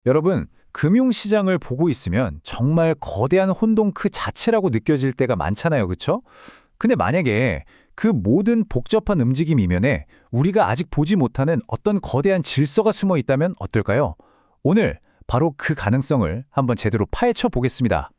여러분, 금융시장을 보고 있으면 정말 거대한 혼동 그 자체라고 느껴질 때가 많잖아요. 그쵸? 근데 만약에 그 모든 복잡한 움직임 이면에 우리가 아직 보지 못하는 어떤 거대한 질서가 숨어 있다면 어떨까요? 오늘 바로 그 가능성을 한번 제대로 파헤쳐 보겠습니다.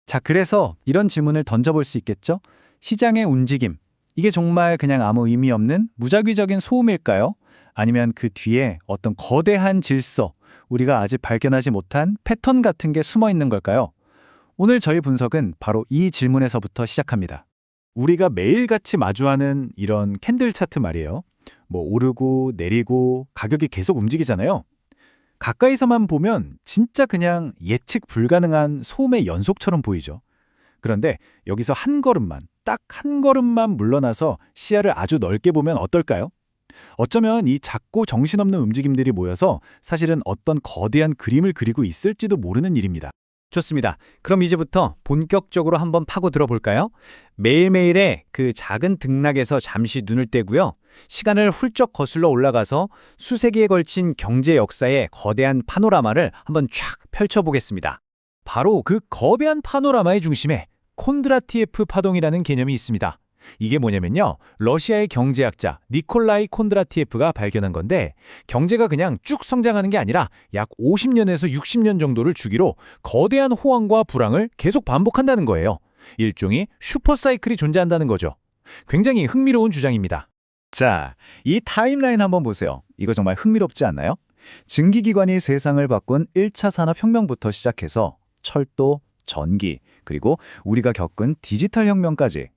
자, 그래서 이런 질문을 던져볼 수 있겠죠? 시장의 움직임, 이게 정말 그냥 아무 의미 없는 무작위적인 소음일까요? 아니면 그 뒤에 어떤 거대한 질서, 우리가 아직 발견하지 못한 패턴 같은 게 숨어 있는 걸까요? 오늘 저희 분석은 바로 이 질문에서부터 시작합니다. 우리가 매일같이 마주하는 이런 캔들 차트 말이에요. 오르고 내리고 가격이 계속 움직이잖아요. 가까이서만 보면 진짜 그냥 예측 불가능한 소음의 연속처럼 보이죠. 그런데 여기서 한 걸음만, 딱 한 걸음만 물러나서 시야를 아주 넓게 보면 어떨까요? 어쩌면 이 작고 정신없는 움직임들이 모여서 사실은 어떤 거대한 그림을 그리고 있을지도 모르는 일입니다. 좋습니다. 그럼 이제부터 본격적으로 한번 파고 들어볼까요? 매일매일의 그 작은 등락에서 잠시 눈을 떼고요. 시간을 훌쩍 거슬러 올라가서 수세기에 걸친 경제 역사의 거대한 파노라마를 한번 쫙 펼쳐보겠습니다. 바로 그 거대한 파노라마의 중심에 콘드라티예프 파동이라는 개념이 있습니다. 이게 뭐냐면요. 러시아의 경제학자 니콜라이 콘드라티예프가 발견한 건데 경제가 그냥 쭉 성장하는 게 아니라 약 50년에서 60년 정도를 주기로 거대한 호황과 불황을 계속 반복한다는 거예요. 일종의 슈퍼사이클이 존재한다는 거죠. 굉장히 흥미로운 주장입니다. 자, 이 타임라인 한번 보세요. 이거 정말 흥미롭지 않나요? 증기기관이 세상을 바꾼 1차 산업혁명부터 시작해서 철도, 전기, 그리고 우리가 겪은 디지털 혁명까지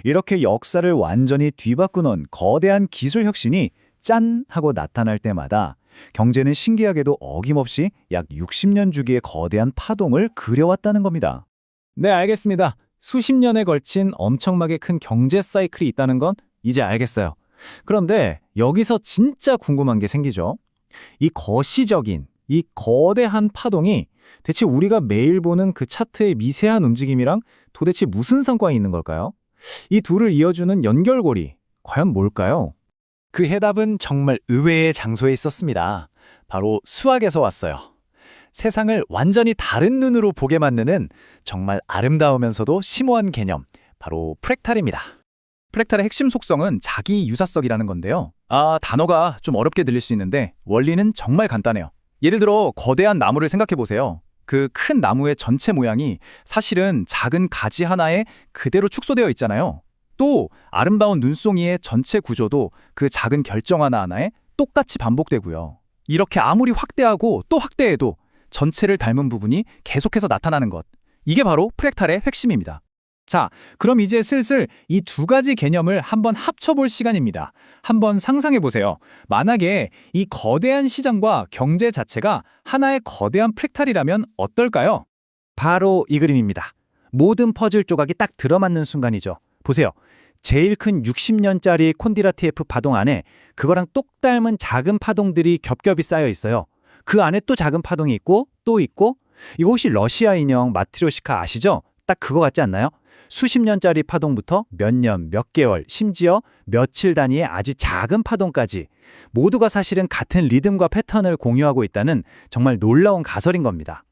이렇게 역사를 완전히 뒤바꾸는 거대한 기술 혁신이 짠 하고 나타날 때마다 경제는 신기하게도 어김없이 약 60년 주기의 거대한 파동을 그려왔다는 겁니다. 네, 알겠습니다. 수십 년에 걸친 엄청나게 큰 경제 사이클이 있다는 건 이제 알겠어요. 그런데 여기서 진짜 궁금한 게 생기죠. 이 거시적인, 이 거대한 파동이 대체 우리가 매일 보는 그 차트의 미세한 움직임이랑 도대체 무슨 상관이 있는 걸까요? 이 둘을 이어주는 연결고리, 과연 뭘까요? 그 해답은 정말 의외의 장소에 있었습니다. 바로 수학에서 왔어요. 세상을 완전히 다른 눈으로 보게 만드는 정말 아름다우면서도 심오한 개념, 바로 프랙탈입니다. 프랙탈의 핵심 속성은 자기 유사성이라는 건데요. 단어가 좀 어렵게 들릴 수 있는데 원리는 정말 간단해요. 예를 들어 거대한 나무를 생각해 보세요. 그 큰 나무의 전체 모양이 사실은 작은 가지 하나에 그대로 축소되어 있잖아요. 또 아름다운 눈송이의 전체 구조도 그 작은 결정 하나하나에 똑같이 반복되고요. 이렇게 아무리 확대하고 또 확대해도 전체를 닮은 부분이 계속해서 나타나는 것. 이게 바로 프랙탈의 핵심입니다. 자, 그럼 이제 슬슬 이 두 가지 개념을 한번 합쳐볼 시간입니다. 한번 상상해 보세요. 만약에 이 거대한 시장과 경제 자체가 하나의 거대한 프랙탈이라면 어떨까요? 바로 이 그림입니다. 모든 퍼즐 조각이 딱 들어맞는 순간이죠. 보세요. 제일 큰 60년짜리 콘드라티예프 파동 안에 그거랑 똑 닮은 작은 파동들이 겹겹이 쌓여 있어요. 그 안에 또 작은 파동이 있고 또 있고. 이거 혹시 러시아 인형 마트리오시카 아시죠? 딱 그거 같지 않나요? 수십 년짜리 파동부터 몇 년, 몇 개월, 심지어 며칠 단위의 아주 작은 파동까지 모두가 사실은 같은 리듬과 패턴을 공유하고 있다는 정말 놀라운 가설인 겁니다.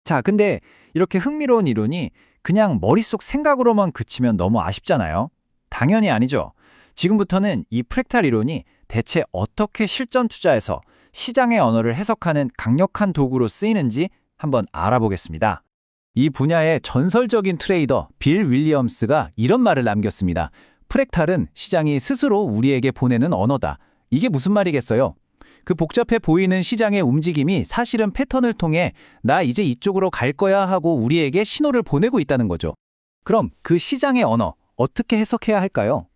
자, 근데 이렇게 흥미로운 이론이 그냥 머릿속 생각으로만 그치면 너무 아쉽잖아요. 당연히 아니죠. 지금부터는 이 프랙탈 이론이 대체 어떻게 실전 투자에서 시장의 언어를 해석하는 강력한 도구로 쓰이는지 한번 알아보겠습니다. 이 분야의 전설적인 트레이더 빌 윌리엄스가 이런 말을 남겼습니다. 프랙탈은 시장이 스스로 우리에게 보내는 언어다. 이게 무슨 말이겠어요? 그 복잡해 보이는 시장의 움직임이 사실은 패턴을 통해 나 이제 이쪽으로 갈 거야 하고 우리에게 신호를 보내고 있다는 거죠. 그럼 그 시장의 언어 어떻게 해석해야 할까요?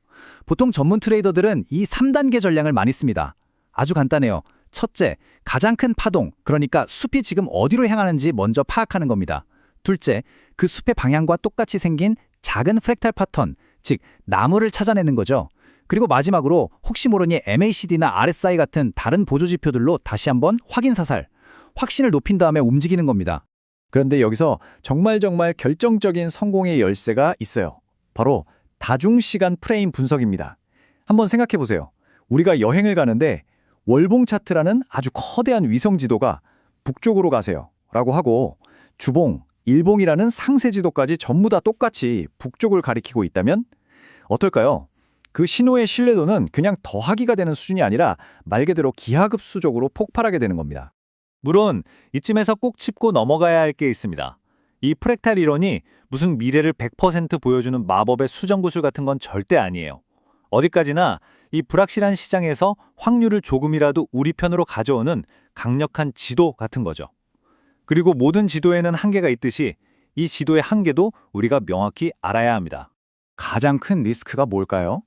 보통 전문 트레이더들은 이 3단계 전략을 많이 씁니다. 아주 간단해요. 첫째, 가장 큰 파동, 그러니까 숲이 지금 어디로 향하는지 먼저 파악하는 겁니다. 둘째, 그 숲의 방향과 똑같이 생긴 작은 프랙탈 패턴, 즉 나무를 찾아내는 거죠. 그리고 마지막으로 혹시 모르니 MACD나 RSI 같은 다른 보조지표들로 다시 한번 확인 사살, 확신을 높인 다음에 움직이는 겁니다. 그런데 여기서 정말 결정적인 성공의 열쇠가 있어요. 바로 다중시간 프레임 분석입니다. 한번 생각해 보세요. 우리가 여행을 가는데 월봉 차트라는 아주 거대한 위성 지도가 북쪽으로 가세요 라고 하고 주봉, 일봉이라는 상세 지도까지 전부 다 똑같이 북쪽을 가리키고 있다면 어떨까요? 그 신호의 신뢰도는 그냥 더하기가 되는 수준이 아니라 말 그대로 기하급수적으로 폭발하게 되는 겁니다. 물론 이쯤에서 꼭 짚고 넘어가야 할 게 있습니다. 이 프랙탈 이론이 무슨 미래를 100% 보여주는 마법의 수정구슬 같은 건 절대 아니에요. 어디까지나 이 불확실한 시장에서 확률을 조금이라도 우리 편으로 가져오는 강력한 지도 같은 거죠. 그리고 모든 지도에는 한계가 있듯이 이 지도의 한계도 우리가 명확히 알아야 합니다. 가장 큰 리스크가 뭘까요?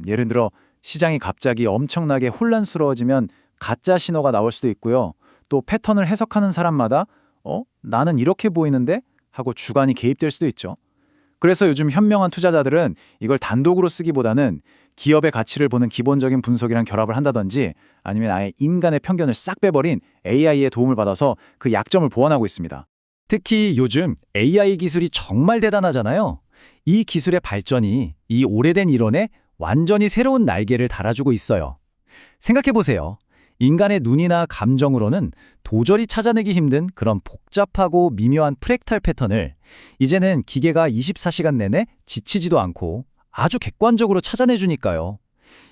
예를 들어 시장이 갑자기 엄청나게 혼란스러워지면 가짜 신호가 나올 수도 있고요. 또 패턴을 해석하는 사람마다 나는 이렇게 보이는데? 하고 주관이 개입될 수도 있죠. 그래서 요즘 현명한 투자자들은 이걸 단독으로 쓰기보다는 기업의 가치를 보는 기본적인 분석이랑 결합을 한다든지 아니면 아예 인간의 편견을 싹 빼버린 AI의 도움을 받아서 그 약점을 보완하고 있습니다. 특히 요즘 AI 기술이 정말 대단하잖아요. 이 기술의 발전이 이 오래된 이론에 완전히 새로운 날개를 달아주고 있어요. 생각해보세요. 인간의 눈이나 감정으로는 도저히 찾아내기 힘든 그런 복잡하고 미묘한 프랙탈 패턴을 이제는 기계가 24시간 내내 지치지도 않고 아주 객관적으로 찾아내주니까요.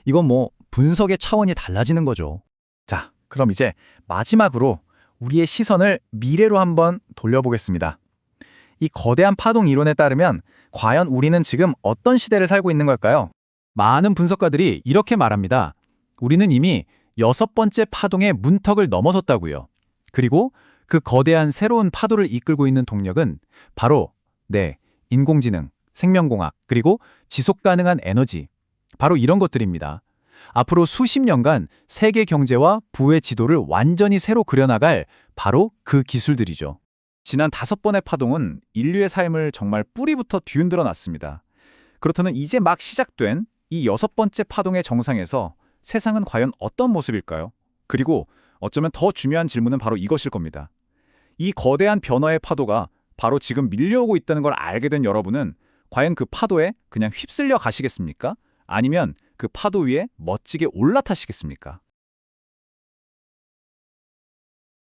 이건 뭐 분석의 차원이 달라지는 거죠. 자, 그럼 이제 마지막으로 우리의 시선을 미래로 한번 돌려보겠습니다. 이 거대한 파동 이론에 따르면 과연 우리는 지금 어떤 시대를 살고 있는 걸까요? 많은 분석가들이 이렇게 말합니다. 우리는 이미 6번째 파동의 문턱을 넘어섰다고요. 그리고 그 거대한 새로운 파도를 이끌고 있는 동력은 바로 인공지능, 생명공학, 그리고 지속가능한 에너지, 바로 이런 것들입니다. 앞으로 수십 년간 세계 경제와 부의 지도를 완전히 새로 그려나갈 바로 그 기술들이죠. 지난 5번의 파동은 인류의 삶을 정말 뿌리부터 뒤흔들어 놨습니다. 그렇다면 이제 막 시작된 이 6번째 파동의 정상에서 세상은 과연 어떤 모습일까요? 그리고 어쩌면 더 중요한 질문은 바로 이것일 겁니다. 이 거대한 변화의 파도가 바로 지금 밀려오고 있다는 걸 알게 된 여러분은 과연 그 파도에 그냥 휩쓸려 가시겠습니까? 아니면 그 파도 위에 멋지게 올라타시겠습니까?